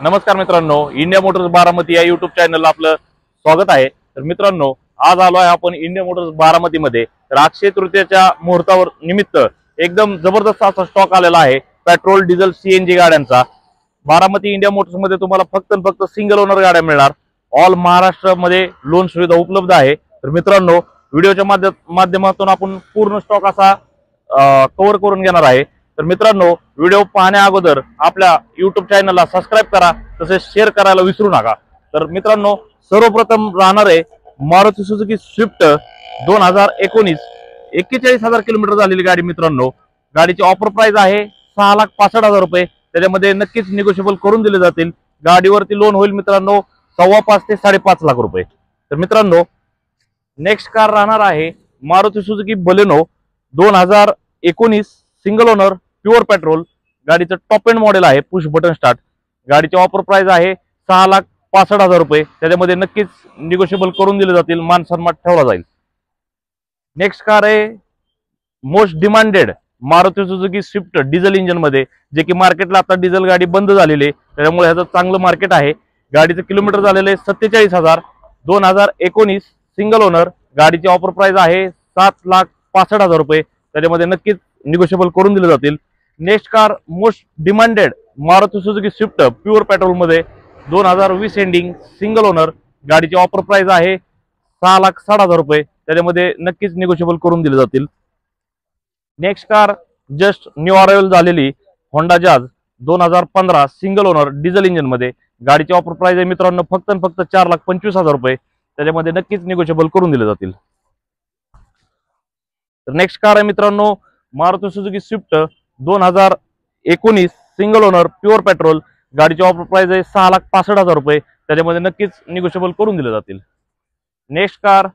नमस्कार मित्रांनो, India Motors Baramati या युट्यूब चॅनलला आपलं स्वागत आहे। तर मित्रांनो, आज आलो आहे आपण इंडिया मोटर्स बारामती मध्ये। तर अक्षय तृतीयेच्या मुहूर्तावर निमित्त एकदम जबरदस्त असा स्टॉक आलेला आहे पेट्रोल डिझेल सीएनजी गाड्यांचा। बारामती इंडिया मोटर्स मध्ये तुम्हाला फक्त सिंगल ओनर गाड्या मिळणार। ऑल महाराष्ट्र मध्ये लोन सुविधा उपलब्ध आहे। तर मित्रांनो, व्हिडिओच्या माध्यमातून आपण पूर्ण स्टॉक असा कव्हर करून घेणार आहे। तर मित्रांनो, व्हिडिओ पाहण्या अगोदर आपल्या YouTube चॅनलला सबस्क्राइब करा, तसेच शेअर करायला विसरू नका। तर मित्रांनो, सर्वप्रथम राहणार आहे मारुती सुझुकी स्विफ्ट 2019 41,000 किलोमीटर झालेली गाडी। मित्रांनो, गाडीची ऑफर प्राइस आहे 6,65,000 रुपये। त्याच्यामध्ये नक्कीच निगोशिएबल करून दिले जातील। गाडीवरती लोन होईल मित्रांनो 5.25 ते 5.5 लाख रुपये। तर मित्रांनो, नेक्स्ट कार राहणार आहे Maruti Suzuki Baleno 2019 single owner pure petrol. गाडीचं टॉप एंड मॉडेल आहे, पुश बटन स्टार्ट। गाडीची ऑफर प्राइस आहे 6,65,000 रुपये। त्याच्यामध्ये नक्कीच निगोशिएबल करून दिले जातील, मान सन्मान ठेवला जाईल। नेक्स्ट कार आहे most demanded Maruti Suzuki Swift diesel engine मध्ये, जे की मार्केटला आता डिझेल गाडी बंद झालेली आहे, त्यामुळे ह्याचं चांगलं मार्केट आहे। गाडीचं किलोमीटर झालेले 47,000। 2019 सिंगल ओनर। गाडीची ऑफर प्राइस आहे 7,65,000 रुपये। त्याच्यामध्ये नक्कीच निगोशिएबल करून दिले जातील। Next car most demanded Maruti Suzuki Swift pure petrol मध्ये 2020 एंडिंग सिंगल ओनर। गाडीची ऑफर प्राइस आहे 6,60,000 रुपये। त्याच्यामध्ये नक्कीच निगोशिएबल करून दिले जातील। Next car just new arrival झालेली होंडा जाज 2015 सिंगल ओनर डिझेल इंजिन मध्ये। गाडीची ऑफर प्राइस आहे मित्रांनो फक्त 4,25,000 रुपये। त्याच्यामध्ये नक्कीच निगोशिएबल करून दिले जातील। तर नेक्स्ट कार आहे मित्रांनो Maruti Suzuki Swift 2019 single owner pure petrol. गाडीची ऑफर प्राइस आहे 6,65,000 रुपये। त्याच्यामध्ये नक्कीच निगोशिएबल करून दिले जातील। Next car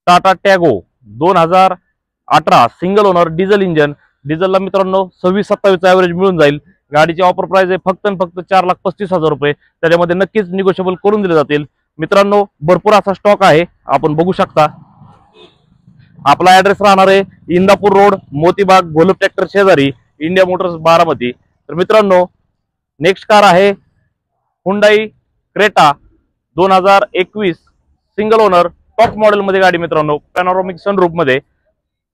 Tata Tiago 2018 single owner diesel engine. डिझेलला मित्रांनो 26-27 ॲव्हरेज मिळून जाईल। गाडीची ऑफर प्राइस आहे फक्त 4,35,000 रुपये। त्याच्यामध्ये नक्कीच निगोशिएबल करून दिले जातील। मित्रांनो, भरपूर असा स्टॉक आहे, आपण बघू शकता। आपला ऍड्रेस राहणार आहे इंदापूर रोड, मोतीबाग, गोलब ट्रॅक्टर शेजारी, इंडिया मोटर्स बारामती। तर मित्रांनो, नेक्स्ट कार आहे Hyundai Creta 2021 single owner top model मध्ये गाडी। मित्रांनो, पॅनोरामिक सनरूफ मध्ये।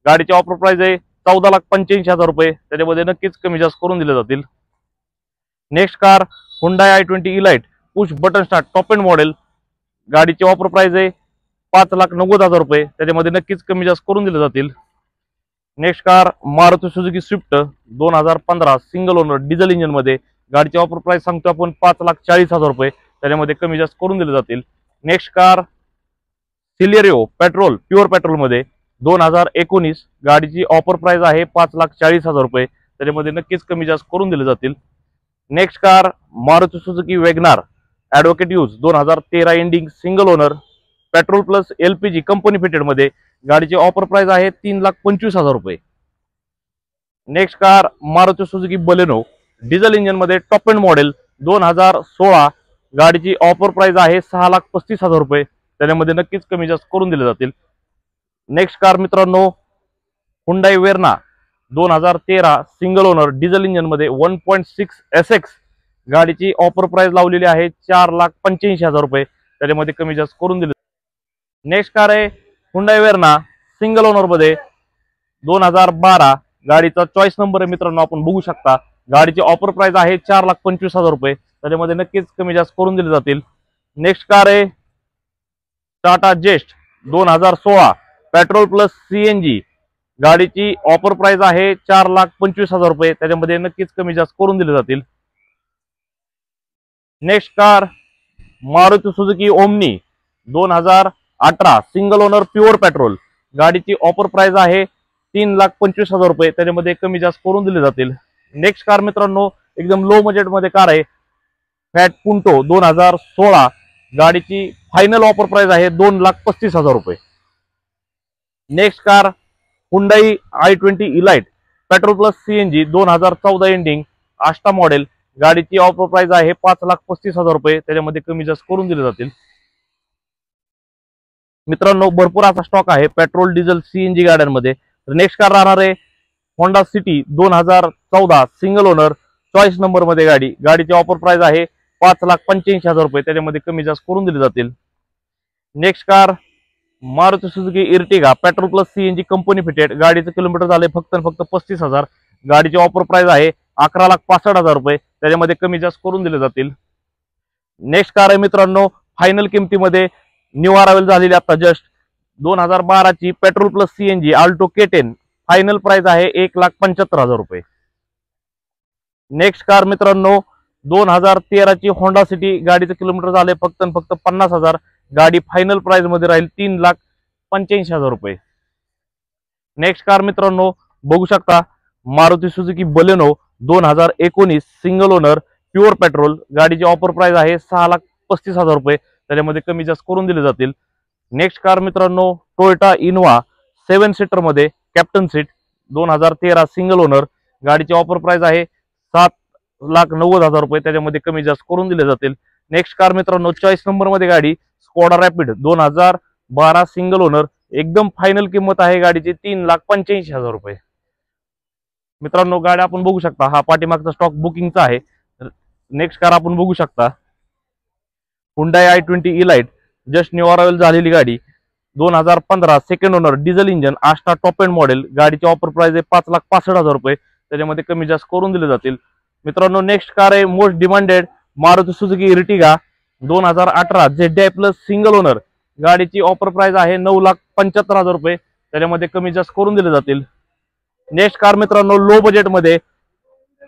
गाडीची ऑफर प्राइस आहे 14,85,000 रुपये। त्याच्यामध्ये नक्कीच कमी जास्त करून दिले जातील। Next car Hyundai i20 elite push button start top end model. गाडीची ऑफर प्राइस आहे 5,90,000 रुपये। त्याच्यामध्ये नक्कीच कमी जास्त करून दिले जातील। Next car Maruti Suzuki Swift 2015 single owner diesel engine मध्ये। गाडीची ऑफर प्राइस सांगतो आपण 5,40,000 रुपये। त्याच्यामध्ये कमी जास्त करून दिले जातील। Next car Celerio petrol pure petrol मध्ये 2019। गाडीची ऑफर प्राइस आहे 5,40,000 रुपये। त्याच्यामध्ये नक्कीच कमी जास्त करून दिले जातील। Next car Maruti Suzuki WagonR advocate use 2013 ending single owner petrol plus LPG company fitted मध्ये। गाडीची ऑफर प्राइस आहे 3,25,000 रुपये। Next car Maruti Suzuki Baleno diesel engine मध्ये टॉप एंड मॉडेल 2016। गाडीची ऑफर प्राइस आहे 6,35,000 रुपये। त्याच्यामध्ये नक्कीच कमी जास्त करून दिले जातील। नेक्स्ट कार मित्रांनो Hyundai Verna 2013 single owner diesel engine मध्ये 1.6 SX। गाडीची ऑफर प्राइस लावलेली आहे 4,85,000 रुपये। त्याच्यामध्ये कमी जास्त करून दिले। नेक्स्ट कार आहे हुंडाई वेर्ना सिंगल ओनर मध्ये 2012। गाडीचा चॉईस नंबर आहे मित्रांनो, आपण बघू शकता। गाडीची ऑफर प्राइस आहे 4,25,000 रुपये। त्याच्यामध्ये नक्कीच कमी जास्त करून दिले जातील। नेक्स्ट कार आहे टाटा जेस्ट 2016 पेट्रोल प्लस CNG। गाडीची ऑफर प्राइस आहे 4,25,000 रुपये। त्याच्यामध्ये नक्कीच कमी जास्त करून दिले जातील। Next car Maruti Suzuki omni 2018 single owner pure petrol. गाडीची ऑफर प्राइस आहे 3,25,000 रुपये। त्याच्यामध्ये कमी जास्त करून दिले जातील। नेक्स्ट कार मित्रांनो एकदम लो बजेट मध्ये कार आहे फॅट पुंटो 2016। गाडीची फायनल ऑफर प्राइस आहे 2,35,000 रुपये। Next car Hyundai i20 elite petrol plus CNG 2014 ending Ashta model. गाडीची ऑफर प्राइस आहे 5,35,000 रुपये। त्याच्यामध्ये कमी जास्त करून दिले जातील। मित्रांनो, भरपूर असा स्टॉक आहे पेट्रोल डिझेल CNG गाड्यांमध्ये। तर नेक्स्ट कार राहणार आहे Honda city 2014 single owner choice number मध्ये गाडी। गाडीची ऑफर प्राइस आहे 5,85,000 रुपये, त्याच्यामध्ये कमी जास्त करून दिले जातील. Next car Maruti Suzuki Ertiga petrol plus CNG company fitted, गाडीचं किलोमीटर झाले फक्त 35,000. गाडीची ऑफर प्राइस आहे 11,65,000 रुपये, त्याच्यामध्ये कमी जास्त करून दिले जातील. नेक्स्ट कार आहे मित्रांनो फायनल किमतीमध्ये न्यू अरायवल झालेली आता जस्ट 2012 ची petrol plus CNG Alto K10, final price आहे 1,75,000 रुपये. नेक्स्ट कार मित्रांनो 2013 ची होंडा सिटी, गाडीचं किलोमीटर झाले फक्त 50,000. गाडी फायनल प्राइस मध्ये राहील 3,85,000 रुपये. नेक्स्ट कार मित्रांनो बघू शकता Maruti Suzuki Baleno 2019 single owner pure petrol, गाडीची ऑफर प्राइस आहे 6,35,000 रुपये, त्याच्यामध्ये कमी जास्त करून दिले जातील. नेक्स्ट कार मित्रांनो टोयोटा इनोवा 7 सीटर मध्ये कॅप्टन सीट 2013 सिंगल ओनर, गाडीची ऑफर प्राइस आहे 7,90,000 रुपये, त्याच्यामध्ये कमी जास्त करून दिले जातील. नेक्स्ट कार मित्रांनो 40 नंबर मध्ये गाडी स्कोडा रॅपिड 2012 सिंगल ओनर, एकदम फायनल किंमत आहे गाडीची 3,85,000 रुपये. मित्रांनो गाडी आपण बघू शकता, हा पाठीमागचा स्टॉक बुकिंगचा आहे. नेक्स्ट कार आपण बघू शकता Hyundai i20 elite, just new arrival झालेली गाडी 2015 second owner diesel engine Ashta top end model, गाडीची ऑफर प्राइस आहे 5,65,000 रुपये, त्याच्यामध्ये कमी जास्त करून दिले जातील. मित्रांनो नेक्स्ट कार आहे most demanded Maruti Suzuki Ertiga 2018 ZDI plus single owner, गाडीची ऑफर प्राइस आहे 9,75,000 रुपये, त्याच्यामध्ये कमी जास्त करून दिले जातील. नेक्स्ट कार मित्रांनो लो बजेट मध्ये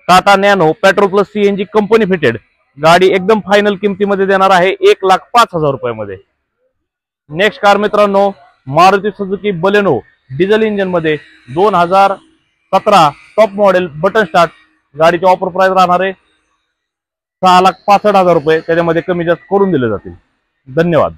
Tata nano petrol plus CNG company fitted, गाडी एकदम फायनल किमतीमध्ये देणार आहे 1,05,000 रुपयामध्ये. नेक्स्ट कार मित्रांनो Maruti Suzuki Baleno diesel engine मध्ये 2017 टॉप मॉडेल बटन स्टार्ट, गाडीची ऑफर प्राइस राहणार आहे 6,65,000 रुपये, त्याच्यामध्ये कमी जास्त करून दिले जातील. धन्यवाद.